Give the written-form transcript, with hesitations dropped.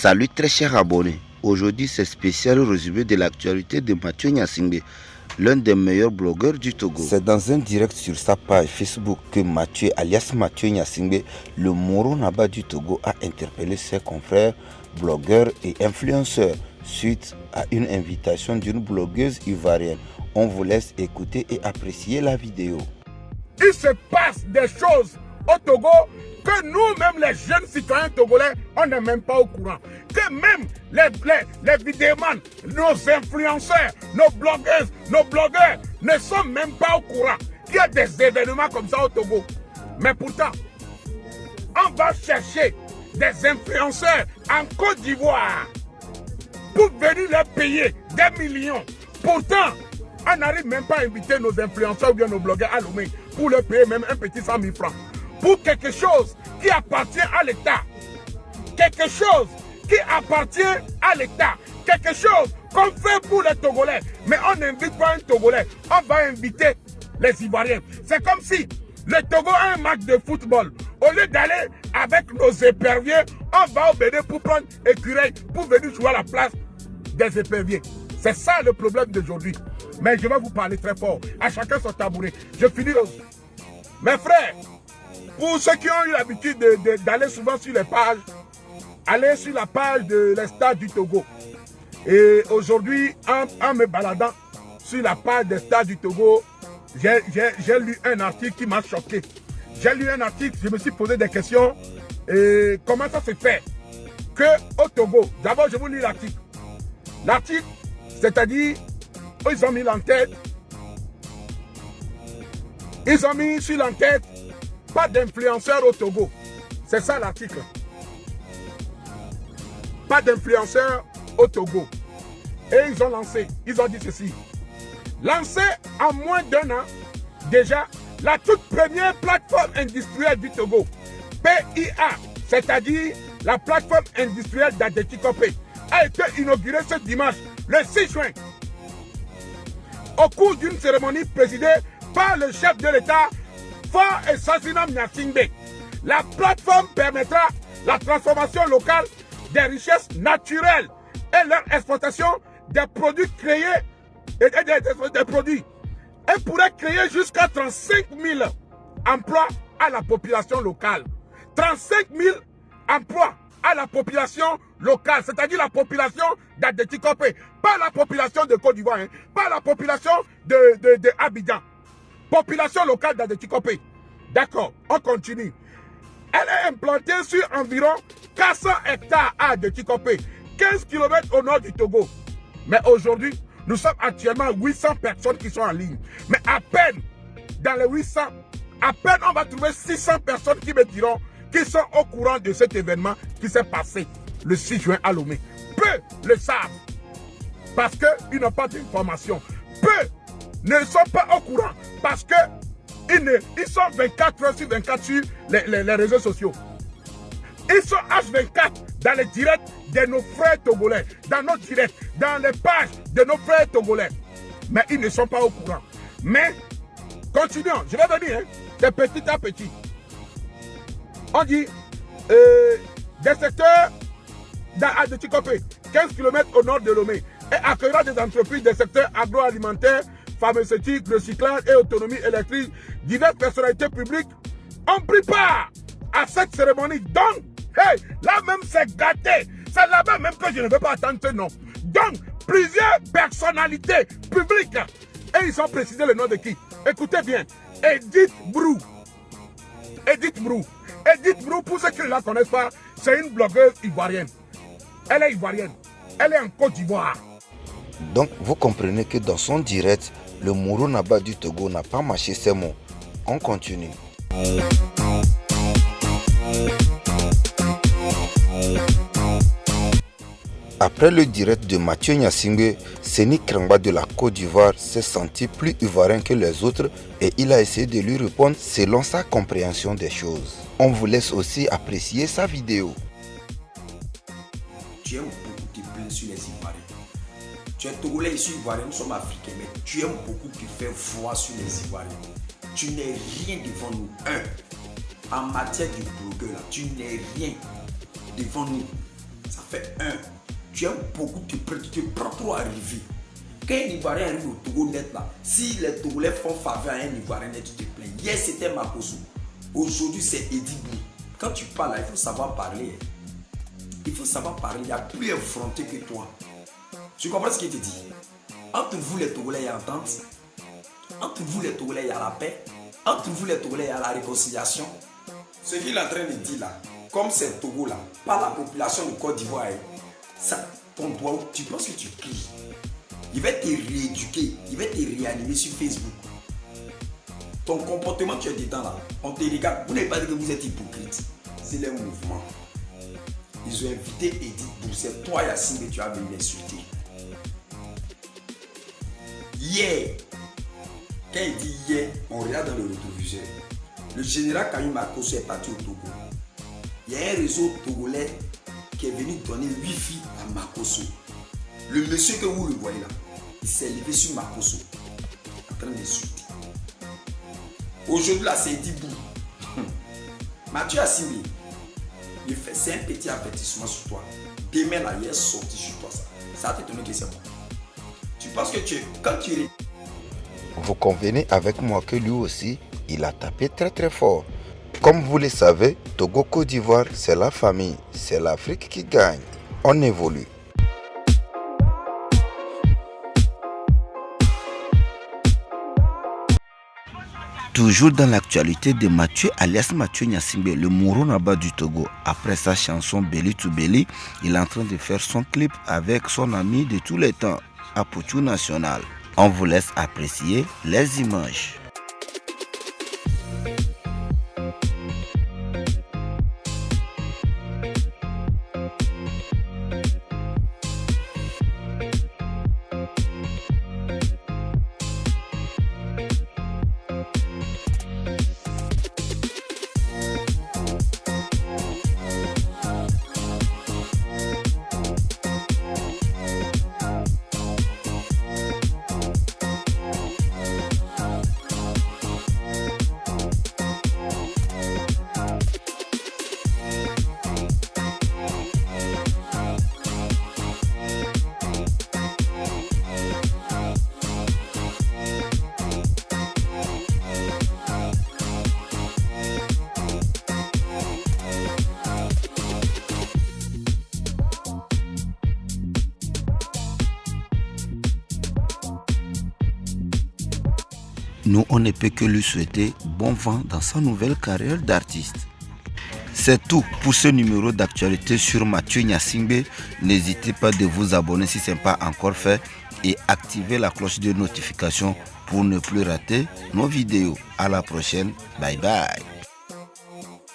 Salut très chers abonnés. Aujourd'hui c'est spécial résumé de l'actualité de Mathieu Gnassingbé, l'un des meilleurs blogueurs du Togo. C'est dans un direct sur sa page Facebook que Mathieu, alias Mathieu Gnassingbé, le Moro Naba du Togo, a interpellé ses confrères, blogueurs et influenceurs suite à une invitation d'une blogueuse ivoirienne. On vous laisse écouter et apprécier la vidéo. Il se passe des choses au Togo que nous-mêmes, les jeunes citoyens togolais, on n'est même pas au courant. Que même les vidéomans, nos influenceurs, nos blogueuses, nos blogueurs ne sont même pas au courant qu'il y a des événements comme ça au Togo. Mais pourtant, on va chercher des influenceurs en Côte d'Ivoire pour venir leur payer des millions. Pourtant, on n'arrive même pas à inviter nos influenceurs ou bien nos blogueurs à Lomé pour leur payer même un petit 100 000 francs. Pour quelque chose qui appartient à l'État. Quelque chose qui appartient à l'État. Quelque chose qu'on fait pour les Togolais. Mais on n'invite pas un Togolais. On va inviter les Ivoiriens. C'est comme si le Togo a un match de football. Au lieu d'aller avec nos éperviers, on va au Bénin pour prendre écureuil pour venir jouer à la place des éperviers. C'est ça le problème d'aujourd'hui. Mais je vais vous parler très fort. À chacun son tabouret. Je finis aussi. Mes frères, pour ceux qui ont eu l'habitude d'aller souvent sur les pages, allez sur la page de l'État du Togo. Et aujourd'hui, en me baladant sur la page des Stades du Togo, j'ai lu un article qui m'a choqué. J'ai lu un article, je me suis posé des questions. Et comment ça se fait qu'au Togo, d'abord je vous lis l'article. L'article, c'est-à-dire, ils ont mis l'enquête. Ils ont mis sur l'enquête pas d'influenceurs au Togo. C'est ça l'article. Pas d'influenceurs au Togo. Et ils ont lancé, ils ont dit ceci. Lancé en moins d'1 an, déjà, la toute première plateforme industrielle du Togo, PIA, c'est-à-dire la plateforme industrielle d'Adétikopé, a été inaugurée ce dimanche, le 6 juin, au cours d'une cérémonie présidée par le chef de l'État, Faure Essasinam Gnassingbé. La plateforme permettra la transformation locale des richesses naturelles et leur exploitation des produits créés et des produits. Elle pourrait créer jusqu'à 35 000 emplois à la population locale. 35 000 emplois à la population locale, c'est-à-dire la population d'Adétikopé, pas la population de Côte d'Ivoire, hein, pas la population de Abidjan. Population locale d'Adétikopé. D'accord, on continue. Elle est implantée sur environ 400 hectares à Adétikopé, 15 km au nord du Togo. Mais aujourd'hui, nous sommes actuellement 800 personnes qui sont en ligne. Mais à peine, dans les 800, à peine on va trouver 600 personnes qui me diront qu'ils sont au courant de cet événement qui s'est passé le 6 juin à Lomé. Peu le savent, parce qu'ils n'ont pas d'informations. Peu ne sont pas au courant parce que ils sont 24 heures sur 24 sur les réseaux sociaux. Ils sont H24 dans les directs de nos frères togolais, dans nos directs, dans les pages de nos frères togolais. Mais ils ne sont pas au courant. Mais, continuons, je vais venir, hein, c'est petit à petit. On dit, des secteurs d'Adétikopé, 15 km au nord de Lomé, et accueillera des entreprises des secteurs agroalimentaires, pharmaceutique, recyclage et autonomie électrique. Diverses personnalités publiques ont pris part à cette cérémonie. Donc, hey, là même c'est gâté. C'est là-bas même que je ne veux pas attendre ce nom. Donc, plusieurs personnalités publiques. Et ils ont précisé le nom de qui? Écoutez bien. Edith Brou. Edith Brou. Edith Brou, pour ceux qui ne la connaissent pas, c'est une blogueuse ivoirienne. Elle est ivoirienne. Elle est en Côte d'Ivoire. Donc, vous comprenez que dans son direct, le Moro Naba du Togo n'a pas mâché ses mots. On continue. Après le direct de Mathieu Gnassingbé, Seni Krangba de la Côte d'Ivoire s'est senti plus ivoirien que les autres et il a essayé de lui répondre selon sa compréhension des choses. On vous laisse aussi apprécier sa vidéo. Tu aimes beaucoup te plaindre sur les Ivoiriens. Tu es Togolais, je suis Ivoirien, nous sommes Africains, mais tu aimes beaucoup te faire voir sur les Ivoiriens. Tu n'es rien devant nous. En matière de blogueur, tu n'es rien devant nous. Ça fait un. Tu aimes beaucoup te prends trop à arriver. Quand un Ivoirien arrive au Togo net là, si les Togolais font faveur à un Ivoirien net, tu te plains. Hier c'était Makosso. Aujourd'hui c'est Eddie Bou. Quand tu parles là, il faut savoir parler. Il faut savoir parler. Il y a plus effronté que toi. Tu comprends ce qu'il te dit? Entre vous les Togolais, il y a entente. Entre vous les Togolais, il y a la paix. Entre vous les Togolais, il y a la réconciliation. Ce qu'il est en train de dire là, comme c'est Togo là, pas la population de Côte d'Ivoire, ça, ton doigt, tu penses que tu cries. Il va te rééduquer, il va te réanimer sur Facebook. Ton comportement, tu es dedans là. On te regarde, vous n'avez pas dit que vous êtes hypocrite. C'est le mouvement. Ils ont invité Edith Bou. C'est toi, Yacine, que tu as venu l'insulter. Hier, quand il dit hier, on regarde dans le rétroviseur. Le général Kami Makosso est parti au Togo. Il y a un réseau togolais qui est venu donner Wi-Fi à Makosso. Le monsieur que vous le voyez là, il s'est levé sur Makosso, en train d'insulter. Aujourd'hui là, c'est Edith Bou. Mathieu Assimbi, c'est un petit avertissement sur toi. Demain là, il est sorti sur toi ça. Ça va t'étonner que c'est moi. Tu penses que quand tu es... Vous convenez avec moi que lui aussi, il a tapé très très fort. Comme vous le savez, Togo-Côte d'Ivoire, c'est la famille, c'est l'Afrique qui gagne. On évolue. Toujours dans l'actualité de Mathieu alias Mathieu Gnassingbé, le Mouronaba du Togo. Après sa chanson Belly to Belly, il est en train de faire son clip avec son ami de tous les temps, Aputu National. On vous laisse apprécier les images. Nous, on ne peut que lui souhaiter bon vent dans sa nouvelle carrière d'artiste. C'est tout pour ce numéro d'actualité sur Mathieu Gnassingbé. N'hésitez pas de vous abonner si ce n'est pas encore fait et activer la cloche de notification pour ne plus rater nos vidéos. À la prochaine. Bye bye.